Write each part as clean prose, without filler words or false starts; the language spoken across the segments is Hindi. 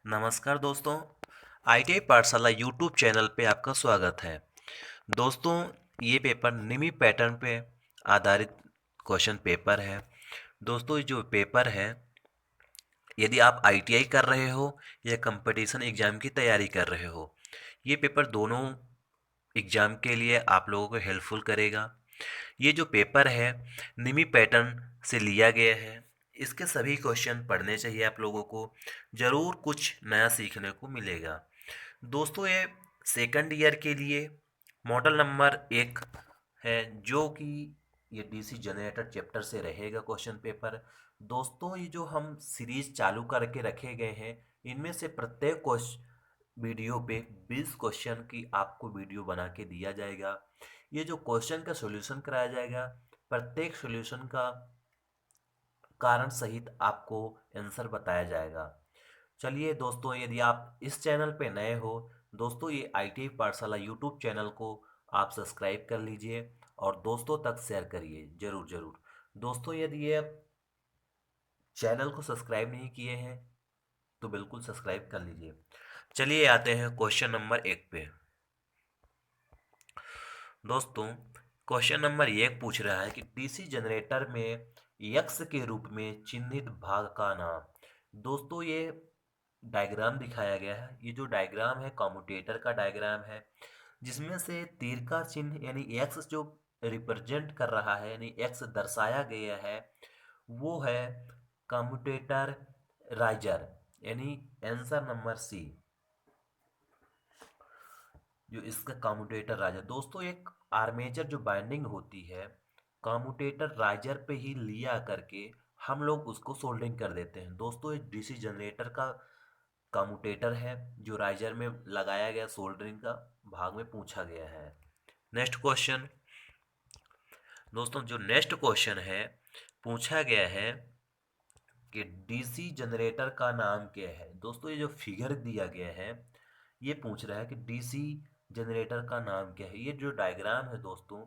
नमस्कार दोस्तों, आईटीआई पाठशाला यूट्यूब चैनल पे आपका स्वागत है। दोस्तों, ये पेपर निमी पैटर्न पे आधारित क्वेश्चन पेपर है। दोस्तों, ये जो पेपर है, यदि आप आईटीआई कर रहे हो या कंपटीशन एग्जाम की तैयारी कर रहे हो, ये पेपर दोनों एग्जाम के लिए आप लोगों को हेल्पफुल करेगा। ये जो पेपर है, निमी पैटर्न से लिया गया है। इसके सभी क्वेश्चन पढ़ने चाहिए आप लोगों को। ज़रूर कुछ नया सीखने को मिलेगा। दोस्तों, ये सेकंड ईयर के लिए मॉडल नंबर 1 है, जो कि ये डीसी जनरेटर चैप्टर से रहेगा क्वेश्चन पेपर। दोस्तों, ये जो हम सीरीज चालू करके रखे गए हैं, इनमें से प्रत्येक क्वेश्चन वीडियो पे 20 क्वेश्चन की आपको वीडियो बना के दिया जाएगा। ये जो क्वेश्चन का सॉल्यूशन कराया जाएगा, प्रत्येक सॉल्यूशन का कारण सहित आपको आंसर बताया जाएगा। चलिए दोस्तों, यदि आप इस चैनल पे नए हो, दोस्तों ये आईटीआई पाठशाला यूट्यूब चैनल को आप सब्सक्राइब कर लीजिए और दोस्तों तक शेयर करिए ज़रूर ज़रूर। दोस्तों, यदि ये चैनल को सब्सक्राइब नहीं किए हैं तो बिल्कुल सब्सक्राइब कर लीजिए। चलिए आते हैं क्वेश्चन नंबर 1 पे। दोस्तों, क्वेश्चन नंबर 1 पूछ रहा है कि डीसी जनरेटर में यक्स के रूप में चिन्हित भाग का नाम। दोस्तों, ये डायग्राम दिखाया गया है। ये जो डायग्राम है कम्यूटेटर का डायग्राम है, जिसमें से तीर का चिन्ह यानी एक्स जो रिप्रेजेंट कर रहा है, यानी एक्स दर्शाया गया है, वो है कम्यूटेटर राइजर, यानी आंसर नंबर सी, जो इसका कम्यूटेटर राइजर। दोस्तों, एक आर्मेचर जो बाइंडिंग होती है, कम्यूटेटर राइजर पे ही लिया करके हम लोग उसको सोल्डरिंग कर देते हैं। दोस्तों, एक डीसी जनरेटर का कम्यूटेटर है जो राइजर में लगाया गया सोल्डरिंग का भाग में पूछा गया है। Next question. दोस्तों, जो नेक्स्ट क्वेश्चन है, पूछा गया है कि डीसी जनरेटर का नाम क्या है। दोस्तों, ये जो फिगर दिया गया है, ये पूछ रहा है कि डीसी जनरेटर का नाम क्या है। ये जो डायग्राम है दोस्तों,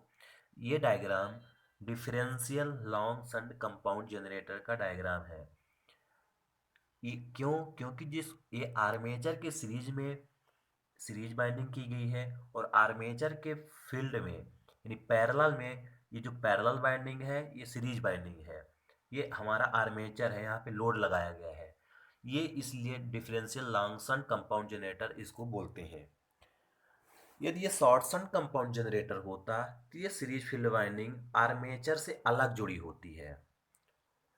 ये diagram differential long shunt compound generator का डायग्राम है। ये क्यों? क्योंकि जिस ये आर्मेचर के सीरीज में सीरीज बाइंडिंग की गई है, और आर्मेचर के फील्ड में यानी पैरेलल में ये जो पैरेलल बाइंडिंग है, ये सीरीज बाइंडिंग है। ये हमारा आर्मेचर है, यहाँ पे लोड लगाया गया है। ये इसलिए डिफरेंशियल लॉन्गसन कंपाउंड जनरेटर इसको बोलते हैं। यदि ये शॉर्टसन कंपाउंड जनरेटर होता तो ये सीरीज फील्ड बाइंडिंग आर्मेचर से अलग जुड़ी होती है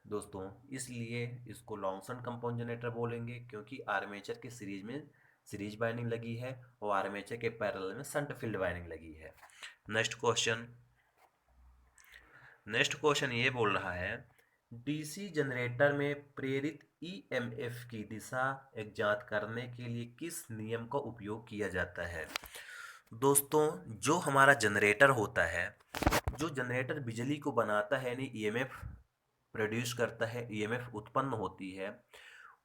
दोस्तों। इसलिए इसको लॉन्गसन कंपाउंड जनरेटर बोलेंगे, क्योंकि आर्मेचर के सीरीज में सीरीज बाइंडिंग लगी है और आर्मेचर के पैरेलल में शंट फील्ड बाइंडिंग लगी है। Next question. नेक्स्ट क्वेश्चन ये बोल रहा है, डीसी जनरेटर में प्रेरित ईएमएफ की दिशा ज्ञात करने के लिए किस नियम का उपयोग किया जाता है। दोस्तों, जो हमारा जनरेटर होता है, जो जनरेटर बिजली को बनाता है यानी ईएमएफ प्रोड्यूस करता है, ईएमएफ उत्पन्न होती है,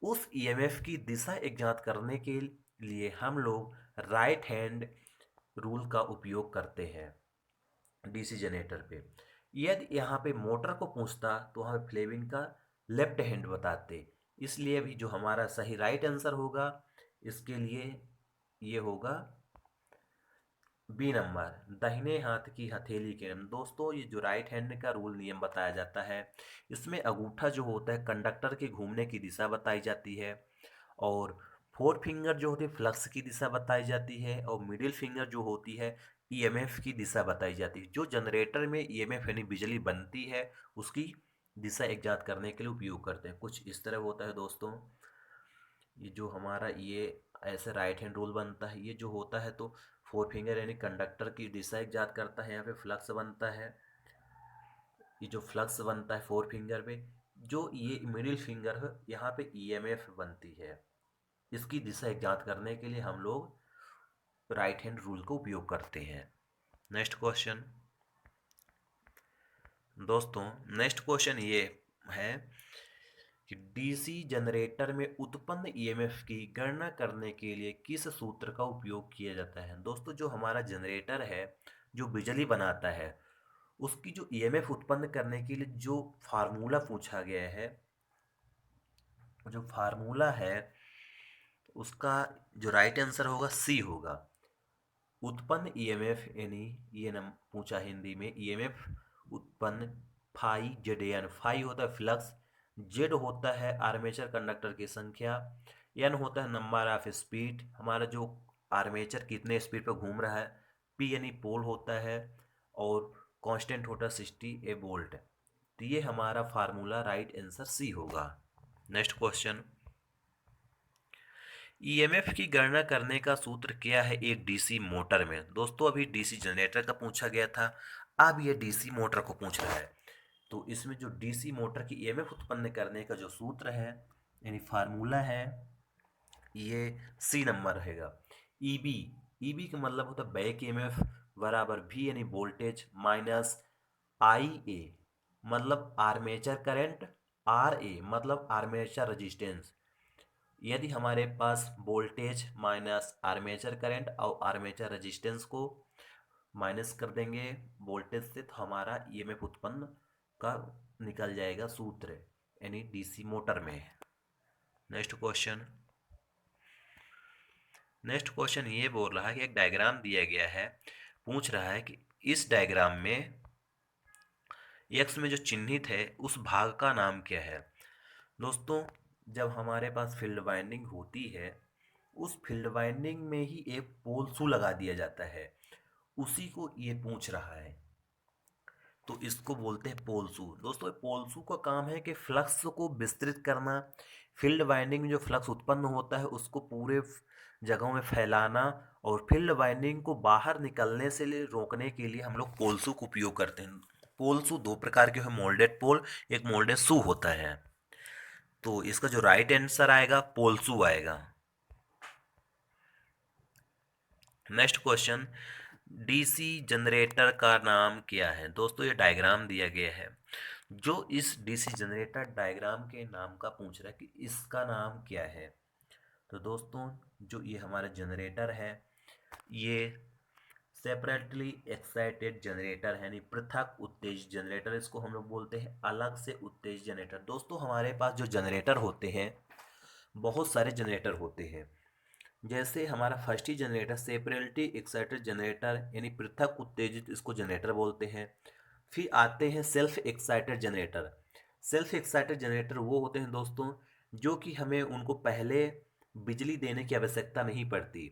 उस ईएमएफ की दिशा ज्ञात करने के लिए हम लोग राइट हैंड रूल का उपयोग करते हैं डीसी जनरेटर पे। यदि यहाँ पे मोटर को पूछता तो हमें फ्लेविन का लेफ्ट हैंड बताते। इसलिए भी जो हमारा सही राइट आंसर होगा इसके लिए ये होगा बी नंबर, दाहिने हाथ की हथेली के नियम। दोस्तों, ये जो राइट हैंड का रूल नियम बताया जाता है, इसमें अंगूठा जो होता है कंडक्टर के घूमने की दिशा बताई जाती है, और फोर फिंगर जो होती है फ्लक्स की दिशा बताई जाती है, और मिडिल फिंगर जो होती है ईएमएफ की दिशा बताई जाती है। जो जनरेटर में ईएमएफ यानी बिजली बनती है, उसकी दिशा इजाद करने के लिए उपयोग करते हैं। कुछ इस तरह होता है दोस्तों। ये जो हमारा ये ऐसे राइट हैंड रूल बनता है, ये जो होता है तो फोर फिंगर यानी कंडक्टर की दिशा इजाद करता है, यहाँ पे फ्लक्स बनता है। ये जो फ्लक्स बनता है फोर फिंगर पे, जो ये मिडिल फिंगर है, यहाँ पे ईएमएफ बनती है। इसकी दिशा इजाद करने के लिए हम लोग राइट हैंड रूल का उपयोग करते हैं। Next question. दोस्तों, नेक्स्ट क्वेश्चन ये है कि डीसी जनरेटर में उत्पन्न ईएमएफ की गणना करने के लिए किस सूत्र का उपयोग किया जाता है। दोस्तों, जो हमारा जनरेटर है जो बिजली बनाता है, उसकी जो ईएमएफ उत्पन्न करने के लिए जो फार्मूला पूछा गया है, जो फार्मूला है उसका जो राइट आंसर होगा सी होगा। उत्पन्न ईएमएफ यानी ये न पूछा हिंदी में, ईएमएफ उत्पन्न फाई जेड एन, फाई होता है फ्लक्स, जेड होता है आर्मेचर कंडक्टर की संख्या, एन होता है नंबर ऑफ स्पीड, हमारा जो आर्मेचर कितने स्पीड पर घूम रहा है, पी यानी पोल होता है, और कांस्टेंट होता है 60 ए वोल्ट। तो ये हमारा फार्मूला राइट आंसर सी होगा। नेक्स्ट क्वेश्चन, ईएमएफ की गणना करने का सूत्र क्या है एक डीसी मोटर में। दोस्तों अभी डीसी जनरेटर का पूछा गया था, अब ये डीसी मोटर को पूछ रहा है। तो इसमें जो डीसी मोटर की ईएमएफ उत्पन्न करने का जो सूत्र है यानी फार्मूला है, ये सी नंबर रहेगा। ईबी, ईबी का मतलब होता है बैक ईएमएफ बराबर वी यानी वोल्टेज माइनस आई ए मतलब आर्मेचर करंट, आर ए मतलब आर्मेचर रेजिस्टेंस। यदि हमारे पास वोल्टेज माइनस आर्मेचर करंट और आर्मेचर रेजिस्टेंस को माइनस कर देंगे वोल्टेज से, तो हमारा ईएमएफ उत्पन्न का निकल जाएगा सूत्र यानी डीसी मोटर में। नेक्स्ट क्वेश्चन, नेक्स्ट क्वेश्चन ये बोल रहा है कि एक डायग्राम दिया गया है, पूछ रहा है कि इस डायग्राम में एक्स में जो चिन्हित है उस भाग का नाम क्या है। दोस्तों जब हमारे पास फील्ड वाइंडिंग होती है, उस फील्ड वाइंडिंग में ही एक पोल शू लगा दिया जाता है, उसी को ये पूछ रहा है। तो इसको बोलते हैं पोल शू। दोस्तों पोल शू का काम है कि फ्लक्स को विस्तृत करना, फील्ड वाइंडिंग में जो फ्लक्स उत्पन्न होता है उसको पूरे जगहों में फैलाना, और फील्ड वाइंडिंग को बाहर निकलने से रोकने के लिए हम लोग पोल शू का उपयोग करते हैं। पोल शू दो प्रकार के हैं, मोल्डेड पोल, एक मोल्डेड शू होता है। तो इसका जो राइट आंसर आएगा पोल शू आएगा। नेक्स्ट क्वेश्चन, डीसी जनरेटर का नाम क्या है। दोस्तों ये डायग्राम दिया गया है, जो इस डीसी जनरेटर डायग्राम के नाम का पूछ रहा है कि इसका नाम क्या है। तो दोस्तों जो ये हमारा जनरेटर है, ये सेपरेटली एक्साइटेड जनरेटर है, यानी पृथक उत्तेजित जनरेटर इसको हम लोग बोलते हैं, अलग से उत्तेजित जनरेटर। दोस्तों हमारे पास जो जनरेटर होते हैं, बहुत सारे जनरेटर होते हैं। जैसे हमारा फर्स्ट ही जनरेटर सेपरेटली एक्साइटेड जनरेटर यानी पृथक उत्तेजित, इसको जनरेटर बोलते हैं। फिर आते हैं self excited generator. Self excited generator वो होते हैं दोस्तों जो कि हमें उनको पहले बिजली देने की आवश्यकता नहीं पड़ती,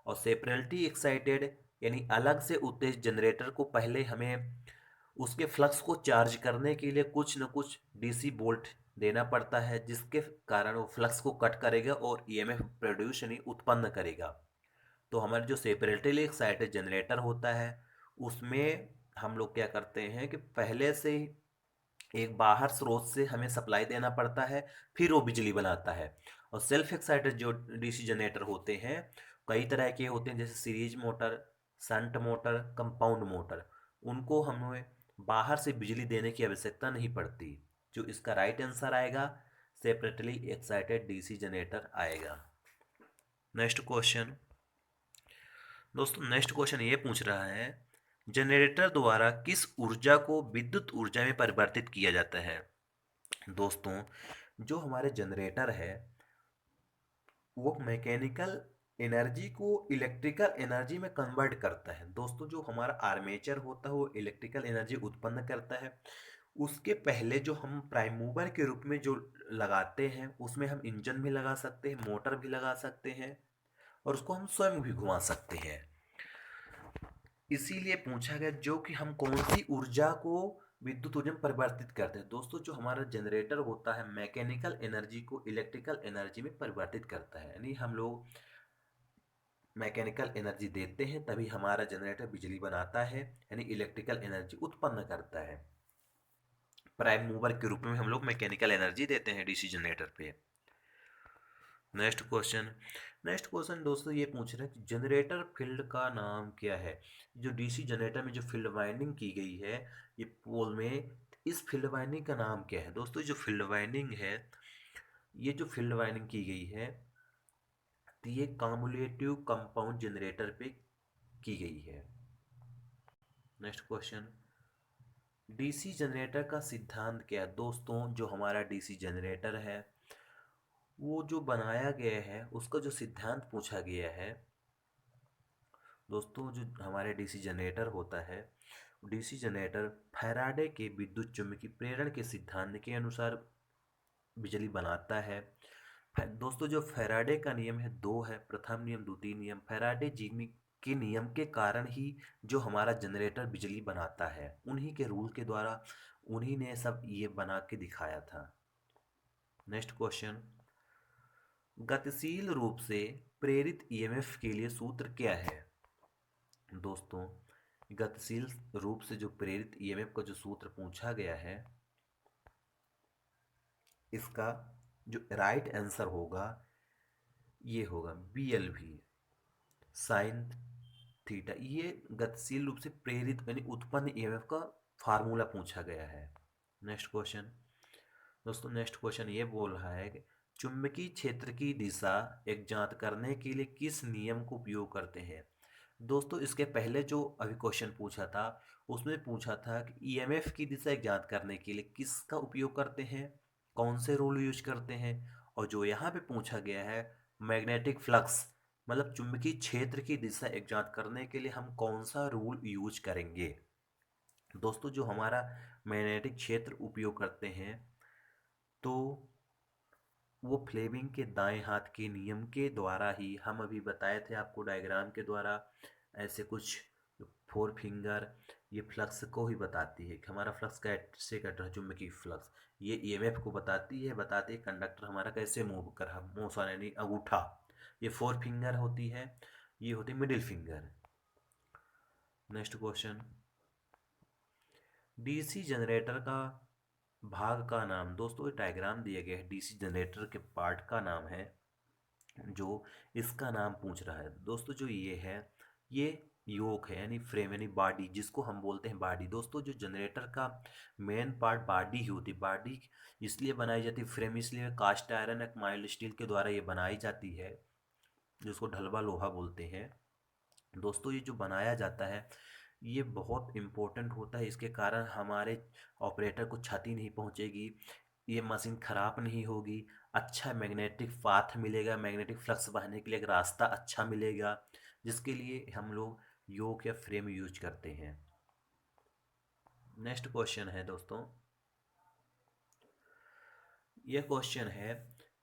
और सेपरेटली एक्साइटेड यानी अलग से उत्तेजित जनरेटर को पहले हमें उसके फ्लक्स को चार्ज करने के लिए कुछ न कुछ डीसी वोल्ट देना पड़ता है, जिसके कारण वो फ्लक्स को कट करेगा और ईएमएफ प्रोड्यूस यानी उत्पन्न करेगा। तो हमारे जो सेपरेटली एक्साइटेड जनरेटर होता है उसमें हम लोग क्या करते हैं कि पहले से ही एक बाहर स्रोत से हमें सप्लाई देना पड़ता है, फिर वो बिजली बनाता है। और सेल्फ एक्साइटेड जो डीसी जनरेटर होते हैं कई तरह के होते हैं, जैसे series motor, shunt motor, compound motor. उनको हमें बाहर से बिजली देने की आवश्यकता नहीं पड़ती। जो इसका राइट आंसर आएगा सेपरेटली एक्साइटेड डीसी जनरेटर आएगा। नेक्स्ट क्वेश्चन, दोस्तों नेक्स्ट क्वेश्चन ये पूछ रहा है, जनरेटर द्वारा किस ऊर्जा को विद्युत ऊर्जा में परिवर्तित किया जाता है। दोस्तों जो हमारे जनरेटर है वो मैकेनिकल एनर्जी को इलेक्ट्रिकल एनर्जी में कन्वर्ट करता है। दोस्तों जो हमारा आर्मेचर होता है वो इलेक्ट्रिकल एनर्जी उत्पन्न करता है। उसके पहले जो हम प्राइम मूवर के रूप में जो लगाते हैं उसमें हम इंजन भी लगा सकते हैं, मोटर भी लगा सकते हैं, और उसको हम स्वयं भी घुमा सकते हैं। इसीलिए पूछा गया जो कि हम कौन सी ऊर्जा को विद्युत ऊर्जा में परिवर्तित करते हैं। दोस्तों जो हमारा जनरेटर होता है मैकेनिकल एनर्जी को इलेक्ट्रिकल एनर्जी में परिवर्तित करता है, यानी हम लोग मैकेनिकल एनर्जी देते हैं तभी हमारा जनरेटर बिजली बनाता है, यानी इलेक्ट्रिकल एनर्जी उत्पन्न करता है। प्राइम मूवर के रूप में हम लोग मैकेनिकल एनर्जी देते हैं डीसी जनरेटर पे। नेक्स्ट क्वेश्चन, नेक्स्ट क्वेश्चन दोस्तों ये पूछ रहे हैं कि जनरेटर फील्ड का नाम क्या है। जो डीसी जनरेटर में जो फील्ड वाइंडिंग की गई है ये पोल में, इस फील्ड वाइंडिंग का नाम क्या है। दोस्तों जो फील्ड वाइंडिंग है, ये जो फील्ड वाइंडिंग की गई है तो ये कम्युलेटिव कंपाउंड जनरेटर पे की गई है। नेक्स्ट क्वेश्चन, डीसी जनरेटर का सिद्धांत क्या है। दोस्तों जो हमारा डीसी जनरेटर है वो जो बनाया गया है उसका जो सिद्धांत पूछा गया है दोस्तों, जो हमारे डीसी जनरेटर होता है, डीसी जनरेटर फैराडे के विद्युत चुम्बकीय प्रेरण के सिद्धांत के अनुसार बिजली बनाता है। दोस्तों, जो फैराडे का नियम है दो है, प्रथम नियम, द्वितीय नियम। फैराडे जी के नियम के कारण ही जो हमारा जनरेटर बिजली बनाता है, उन्हीं के रूल के द्वारा उन्हीं ने सब ये बना के दिखाया था। नेक्स्ट क्वेश्चन, गतिशील रूप से प्रेरित ईएमएफ के लिए सूत्र क्या है? दोस्तों, गतिशील रूप से जो प्रेरित ईएमएफ का जो सूत्र पूछा गया है, इसका जो राइट आंसर होगा ये होगा BLV साइन थीटा। ये गतिशील रूप से प्रेरित यानी उत्पन्न ईएमएफ का फार्मूला पूछा गया है। नेक्स्ट क्वेश्चन दोस्तों, नेक्स्ट क्वेश्चन ये बोल रहा है कि चुंबकीय क्षेत्र की दिशा एक ज्ञात करने के लिए किस नियम को उपयोग करते हैं? दोस्तों, इसके पहले जो अभी क्वेश्चन पूछा था उसमें पूछा था कि ईएमएफ की दिशा ज्ञात करने के लिए किसका उपयोग करते हैं, कौन से रूल यूज करते हैं। और जो यहाँ पे पूछा गया है मैग्नेटिक फ्लक्स, मतलब चुंबकीय क्षेत्र की दिशा ज्ञात करने के लिए हम कौन सा रूल यूज करेंगे। दोस्तों, जो हमारा मैग्नेटिक क्षेत्र उपयोग करते हैं तो वो फ्लेमिंग के दाएं हाथ के नियम के द्वारा ही, हम अभी बताए थे आपको डायग्राम के द्वारा, ऐसे कुछ फोर फिंगर ये फ्लक्स को ही बताती है कि हमारा फ्लक्स कैसे कट रहा है, चुंबकीय फ्लक्स ये ईएमएफ को बताती है कंडक्टर हमारा कैसे मूव कर रहा, मोशन यानी अंगूठा, ये फोर फिंगर होती है, ये होती middle finger. Next question, DC generator का भाग का नाम। दोस्तों, ये डायग्राम दिया गया है डीसी जनरेटर के पार्ट का नाम है, जो इसका नाम पूछ रहा है। दोस्तों, जो ये है ये योक है यानी फ्रेम यानी बॉडी, जिसको हम बोलते हैं बॉडी। दोस्तों, जो जनरेटर का मेन पार्ट बॉडी ही होती है। बॉडी इसलिए बनाई जाती है, फ्रेम इसलिए कास्ट आयरन या माइल्ड स्टील के द्वारा ये बनाई जाती है, जिसको ढलवा लोहा बोलते हैं। दोस्तों, ये जो बनाया जाता है ये बहुत इम्पोर्टेंट होता है, इसके कारण हमारे ऑपरेटर को क्षति नहीं पहुंचेगी, ये मशीन खराब नहीं होगी, अच्छा मैग्नेटिक पाथ मिलेगा, मैग्नेटिक फ्लक्स बहने के लिए एक रास्ता अच्छा मिलेगा, जिसके लिए हम लोग योक या फ्रेम यूज करते हैं। नेक्स्ट क्वेश्चन है दोस्तों, यह क्वेश्चन है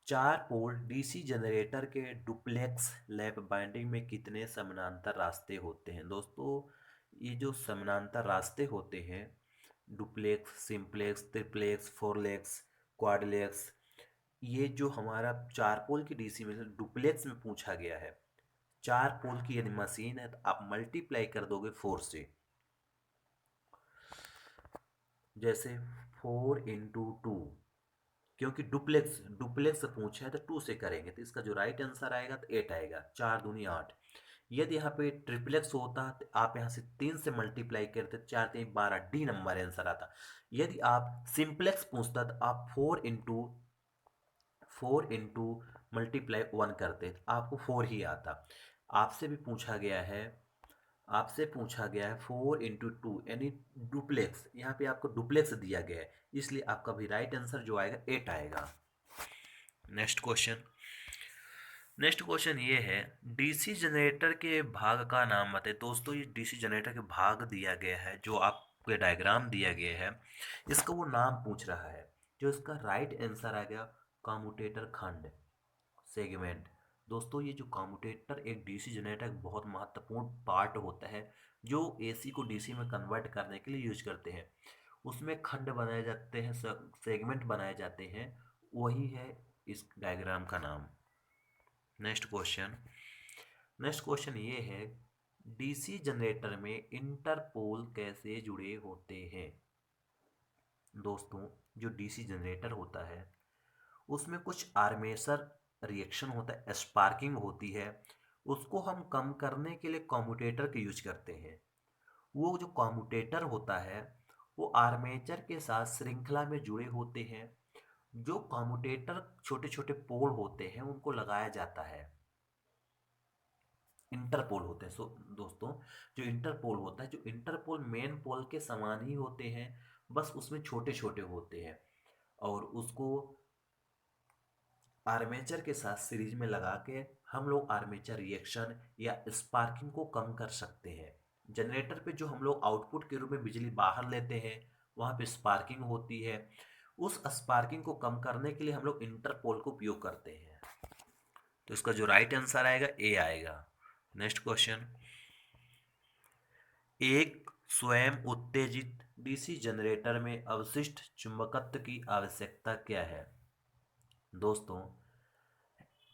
4 पोल डीसी जनरेटर के डुप्लेक्स लैप बाइंडिंग में कितने समानांतर रास्ते होते हैं? दोस्तों, ये जो समानांतर रास्ते होते हैं, डुप्लेक्स, सिंप्लेक्स, ट्रिप्लेक्स, फोरलेक्स, क्वाडलेक्स, ये जो हमारा 4 पोल की डीसी में से डुप्लेक्स में पूछा गया है, 4 पोल की यदि मशीन है तो आप मल्टीप्लाई कर दोगे 4 से, जैसे 4 × 2, क्योंकि डुप्लेक्स डुप्लेक्स पूछा है तो 2 से करेंगे, तो इसका जो राइट आंसर आएगा तो 8 आएगा, 4 दूनी 8। यदि यहाँ पे ट्रिप्लेक्स होता तो आप यहाँ से 3 से मल्टीप्लाई करते, 4 3 12, डी नंबर आंसर आता। यदि आप सिंप्लेक्स पूछता तो आप 4 × मल्टीप्लाई 1 करते तो आपको 4 ही आता। आपसे भी पूछा गया है, आपसे पूछा गया है 4 × 2 यानी डुप्लेक्स, यहाँ पे आपको डुप्लेक्स दिया गया है, इसलिए आपका भी राइट आंसर जो आएगा 8 आएगा। नेक्स्ट क्वेश्चन, नेक्स्ट क्वेश्चन ये है डीसी जनरेटर के भाग का नाम बताए। दोस्तों, ये डीसी जनरेटर के भाग दिया गया है, जो आपको डायग्राम दिया गया है, इसका वो नाम पूछ रहा है। जो इसका राइट आंसर आ गया कम्यूटेटर खंड, सेगमेंट। दोस्तों, ये जो कम्यूटेटर एक डीसी जनरेटर का बहुत महत्वपूर्ण पार्ट होता है, जो एसी को डीसी में कन्वर्ट करने के लिए यूज करते हैं। उसमें खंड बनाए जाते हैं, सेगमेंट बनाए जाते हैं, वही है इस डायग्राम का नाम। नेक्स्ट क्वेश्चन, नेक्स्ट क्वेश्चन ये है डीसी जनरेटर में इंटरपोल कैसे जुड़े होते हैं? दोस्तों, जो डीसी जनरेटर होता है उसमें कुछ आर्मेचर रिएक्शन होता है, स्पार्किंग होती है, उसको हम कम करने के लिए कम्यूटेटर के यूज करते हैं। वो जो कम्यूटेटर होता है वो आर्मेचर के साथ श्रृंखला में जुड़े होते हैं। जो कम्यूटेटर छोटे छोटे पोल होते हैं उनको लगाया जाता है, इंटरपोल होते हैं। दोस्तों, जो इंटरपोल होता है, जो इंटरपोल मेन पोल के समान ही होते हैं, बस उसमें छोटे छोटे होते हैं, और उसको आर्मेचर के साथ सीरीज में लगा के हम लोग आर्मेचर रिएक्शन या स्पार्किंग को कम कर सकते हैं। जनरेटर पे जो हम लोग आउटपुट के रूप में बिजली बाहर लेते हैं वहाँ पे स्पार्किंग होती है। उस स्पार्किंग को कम करने के लिए हम लोग इंटरपोल का उपयोग करते हैं। तो इसका जो राइट आंसर आएगा ए आएगा। नेक्स्ट क्वेश्चन, एक स्वयं उत्तेजित डीसी जनरेटर में अवशिष्ट चुंबकत्व की आवश्यकता क्या है? दोस्तों,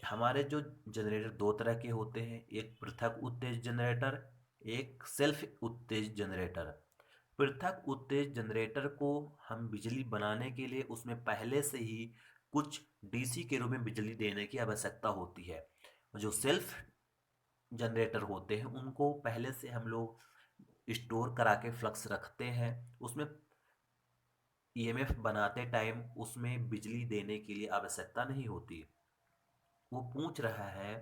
हमारे जो जनरेटर दो तरह के होते हैं, एक पृथक उत्तेजित जनरेटर, एक सेल्फ उत्तेजित जनरेटर। पृथक उत्तेजित जनरेटर को हम बिजली बनाने के लिए उसमें पहले से ही कुछ डीसी के रूप में बिजली देने की आवश्यकता होती है। जो सेल्फ जनरेटर होते हैं उनको पहले से हम लोग स्टोर करा के फ्लक्स रखते हैं, उसमें ईएमएफ बनाते टाइम उसमें बिजली देने के लिए आवश्यकता नहीं होती। वो पूछ रहा है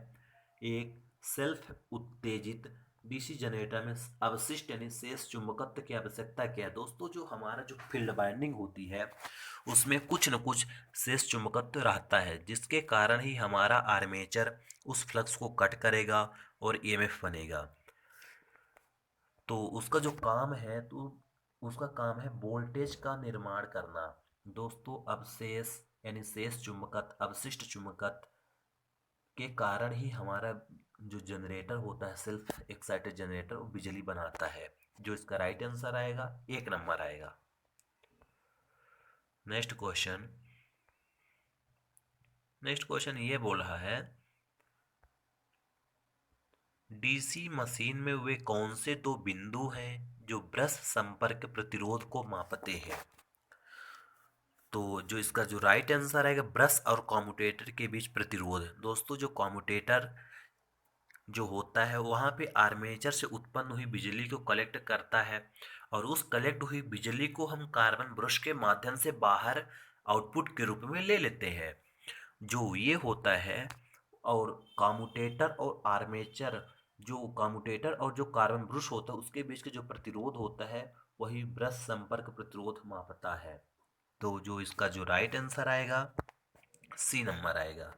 एक सेल्फ उत्तेजित डीसी जनरेटर में अवशिष्ट यानी शेष चुंबकत्व की आवश्यकता क्या है? दोस्तों, जो हमारा जो फील्ड बाइंडिंग होती है उसमें कुछ न कुछ शेष चुंबकत्व रहता है, जिसके कारण ही हमारा आर्मेचर उस फ्लक्स को कट करेगा और ईएमएफ बनेगा। तो उसका जो काम है तो उसका काम है वोल्टेज का निर्माण करना। दोस्तों, अवशेष यानी शेष चुंबकत्व, अवशिष्ट चुंबकत्व के कारण ही हमारा जो जनरेटर होता है सेल्फ एक्साइटेड जनरेटर वो बिजली बनाता है। जो इसका राइट आंसर आएगा 1 नंबर आएगा। नेक्स्ट क्वेश्चन, ये बोल रहा है डीसी मशीन में वे कौन से दो बिंदु हैं जो ब्रश संपर्क प्रतिरोध को मापते हैं? तो जो इसका जो राइट आंसर आएगा ब्रश और कम्यूटेटर के बीच प्रतिरोध। दोस्तों, जो कम्यूटेटर जो होता है वहाँ पे आर्मेचर से उत्पन्न हुई बिजली को कलेक्ट करता है और उस कलेक्ट हुई बिजली को हम कार्बन ब्रश के माध्यम से बाहर आउटपुट के रूप में ले लेते हैं, जो ये होता है। और कम्यूटेटर और आर्मेचर, जो कम्यूटेटर और जो कार्बन ब्रश होता है उसके बीच के जो प्रतिरोध होता है वही ब्रश संपर्क प्रतिरोध मापता है। तो जो इसका जो राइट आंसर आएगा सी नंबर आएगा,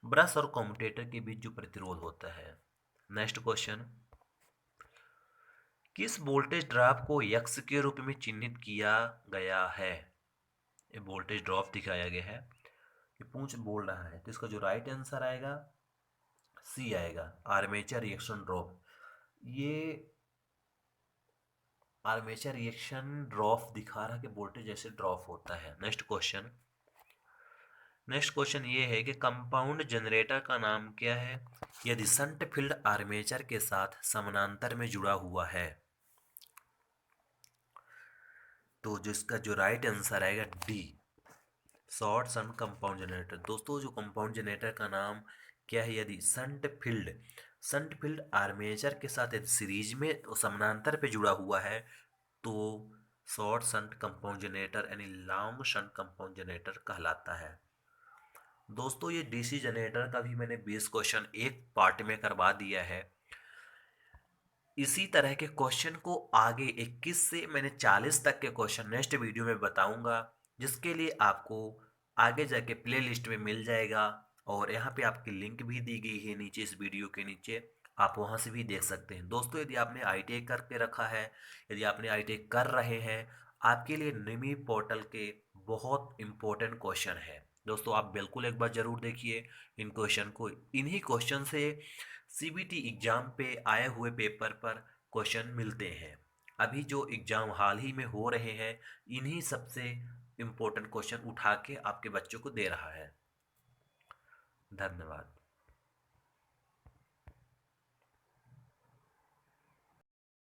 ब्रश और कम्यूटेटर के बीच जो प्रतिरोध होता है। नेक्स्ट क्वेश्चन, किस वोल्टेज ड्रॉप को यक्स के रूप में चिन्हित किया गया है? ये वोल्टेज ड्रॉप दिखाया गया है, ये पूछ बोल रहा है। तो इसका जो राइट आंसर आएगा सी आएगा, आर्मेचर रिएक्शन ड्रॉप। ये आर्मेचर रिएक्शन ड्रॉप दिखा रहा है कि वोल्टेज जैसे ड्रॉप होता है। नेक्स्ट क्वेश्चन ये है कि कंपाउंड जनरेटर का नाम क्या है यदि शंट फील्ड आर्मेचर के साथ समानांतर में जुड़ा हुआ है? तो जो इसका जो राइट आंसर आएगा D, short shunt compound generator. दोस्तों, जो कंपाउंड जनरेटर का नाम क्या है यदि शंट फील्ड आर्मेचर के साथ यदि सीरीज में समानांतर पे जुड़ा हुआ है तो शॉर्ट शंट कंपाउंड जनरेटर यानी लॉन्ग शंट कंपाउंड जनरेटर कहलाता है। दोस्तों, ये डीसी जनरेटर का भी मैंने 20 क्वेश्चन एक पार्ट में करवा दिया है। इसी तरह के क्वेश्चन को आगे 21 से मैंने 40 तक के क्वेश्चन नेक्स्ट वीडियो में बताऊंगा, जिसके लिए आपको आगे जाके प्ले लिस्ट में मिल जाएगा और यहाँ पे आपकी लिंक भी दी गई है नीचे, इस वीडियो के नीचे आप वहाँ से भी देख सकते हैं। दोस्तों, यदि आपने आईटीआई करके रखा है, यदि आपने आईटीआई कर रहे हैं, आपके लिए निमी पोर्टल के बहुत इंपॉर्टेंट क्वेश्चन है। दोस्तों, आप बिल्कुल एक बार ज़रूर देखिए इन क्वेश्चन को। इन्हीं क्वेश्चन से सीबीटी एग्जाम पे आए हुए पेपर पर क्वेश्चन मिलते हैं। अभी जो एग्जाम हाल ही में हो रहे हैं इन्हीं सबसे इम्पोर्टेंट क्वेश्चन उठा के आपके बच्चों को दे रहा है। धन्यवाद।